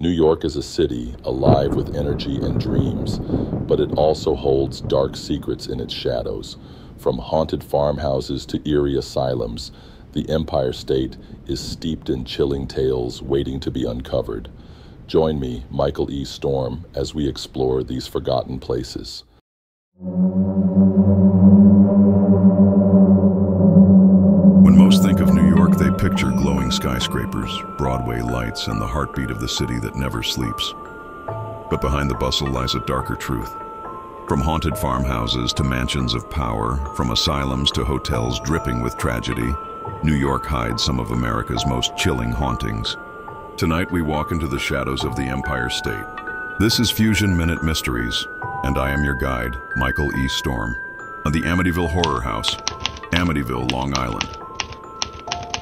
New York is a city alive with energy and dreams, but it also holds dark secrets in its shadows. From haunted farmhouses to eerie asylums, the Empire State is steeped in chilling tales waiting to be uncovered. Join me, Michael E. Storme, as we explore these forgotten places. When most think of New York, they picture glowing skyscrapers, Broadway lights, and the heartbeat of the city that never sleeps. But behind the bustle lies a darker truth. From haunted farmhouses to mansions of power, from asylums to hotels dripping with tragedy, New York hides some of America's most chilling hauntings. Tonight we walk into the shadows of the Empire State. This is Fusion Minute Mysteries, and I am your guide, Michael E. Storme, on the Amityville Horror House, Amityville, Long Island.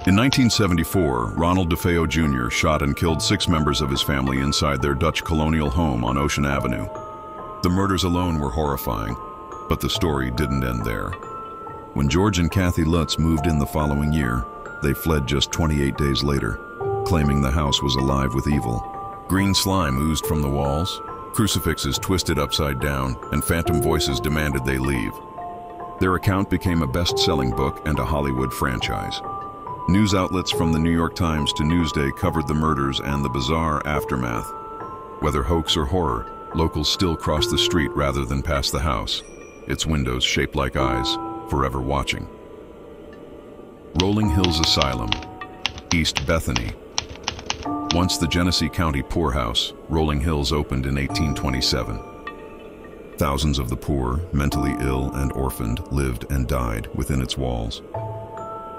In 1974, Ronald DeFeo Jr. shot and killed 6 members of his family inside their Dutch colonial home on Ocean Avenue. The murders alone were horrifying, but the story didn't end there. When George and Kathy Lutz moved in the following year, they fled just 28 days later, claiming the house was alive with evil. Green slime oozed from the walls, crucifixes twisted upside down, and phantom voices demanded they leave. Their account became a best-selling book and a Hollywood franchise. News outlets from the New York Times to Newsday covered the murders and the bizarre aftermath. Whether hoax or horror, locals still cross the street rather than pass the house, its windows shaped like eyes, forever watching. Rolling Hills Asylum, East Bethany. Once the Genesee County poorhouse, Rolling Hills opened in 1827. Thousands of the poor, mentally ill, and orphaned lived and died within its walls.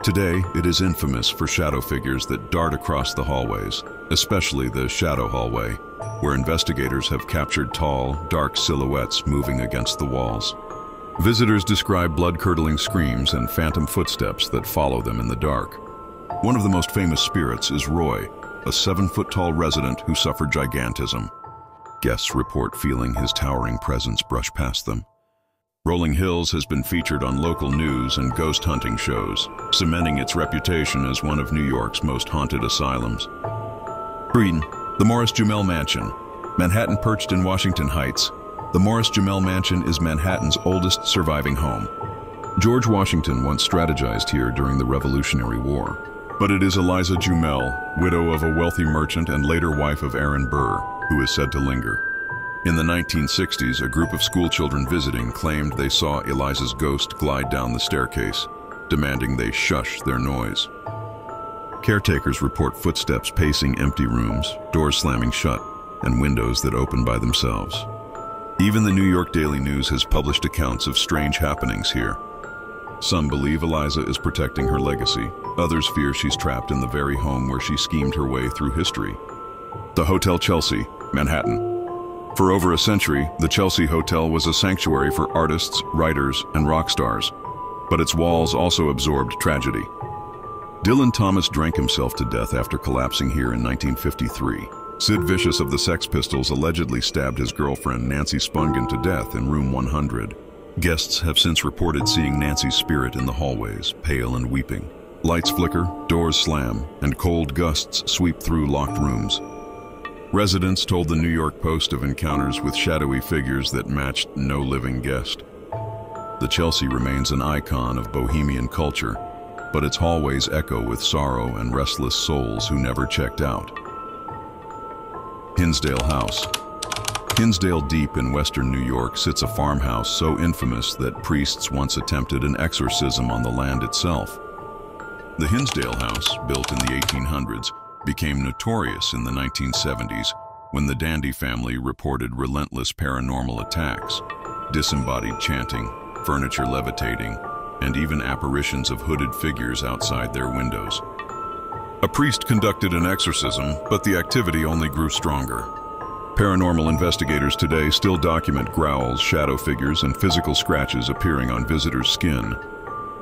Today, it is infamous for shadow figures that dart across the hallways, especially the shadow hallway, where investigators have captured tall, dark silhouettes moving against the walls. Visitors describe blood-curdling screams and phantom footsteps that follow them in the dark. One of the most famous spirits is Roy, a 7-foot-tall resident who suffered gigantism. Guests report feeling his towering presence brush past them. Rolling Hills has been featured on local news and ghost hunting shows, cementing its reputation as one of New York's most haunted asylums. Green, the Morris Jumel Mansion, Manhattan perched in Washington Heights. The Morris Jumel Mansion is Manhattan's oldest surviving home. George Washington once strategized here during the Revolutionary War. But it is Eliza Jumel, widow of a wealthy merchant and later wife of Aaron Burr, who is said to linger. In the 1960s, a group of schoolchildren visiting claimed they saw Eliza's ghost glide down the staircase, demanding they shush their noise. Caretakers report footsteps pacing empty rooms, doors slamming shut, and windows that open by themselves. Even the New York Daily News has published accounts of strange happenings here. Some believe Eliza is protecting her legacy. Others fear she's trapped in the very home where she schemed her way through history. The Hotel Chelsea, Manhattan. For over a century, the Chelsea Hotel was a sanctuary for artists, writers, and rock stars, but its walls also absorbed tragedy. Dylan Thomas drank himself to death after collapsing here in 1953. Sid Vicious of the Sex Pistols allegedly stabbed his girlfriend Nancy Spungen to death in room 100. Guests have since reported seeing Nancy's spirit in the hallways, pale and weeping. Lights flicker, doors slam, and cold gusts sweep through locked rooms. Residents told the New York Post of encounters with shadowy figures that matched no living guest. The Chelsea remains an icon of bohemian culture, but its hallways echo with sorrow and restless souls who never checked out. Hinsdale House. Hinsdale, deep in western New York, sits a farmhouse so infamous that priests once attempted an exorcism on the land itself. The Hinsdale House, built in the 1800s, became notorious in the 1970s when the Dandy family reported relentless paranormal attacks, disembodied chanting, furniture levitating, and even apparitions of hooded figures outside their windows. A priest conducted an exorcism, but the activity only grew stronger. Paranormal investigators today still document growls, shadow figures, and physical scratches appearing on visitors' skin.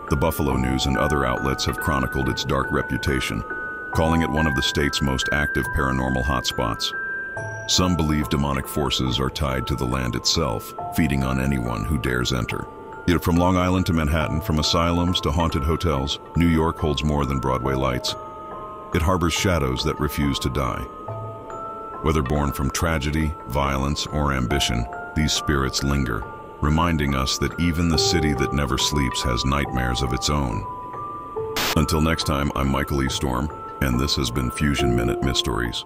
The Buffalo News and other outlets have chronicled its dark reputation, calling it one of the state's most active paranormal hotspots. Some believe demonic forces are tied to the land itself, feeding on anyone who dares enter. Yet from Long Island to Manhattan, from asylums to haunted hotels, New York holds more than Broadway lights. It harbors shadows that refuse to die. Whether born from tragedy, violence, or ambition, these spirits linger, reminding us that even the city that never sleeps has nightmares of its own. Until next time, I'm Michael E. Storme, and this has been Fusion Minute Mysteries.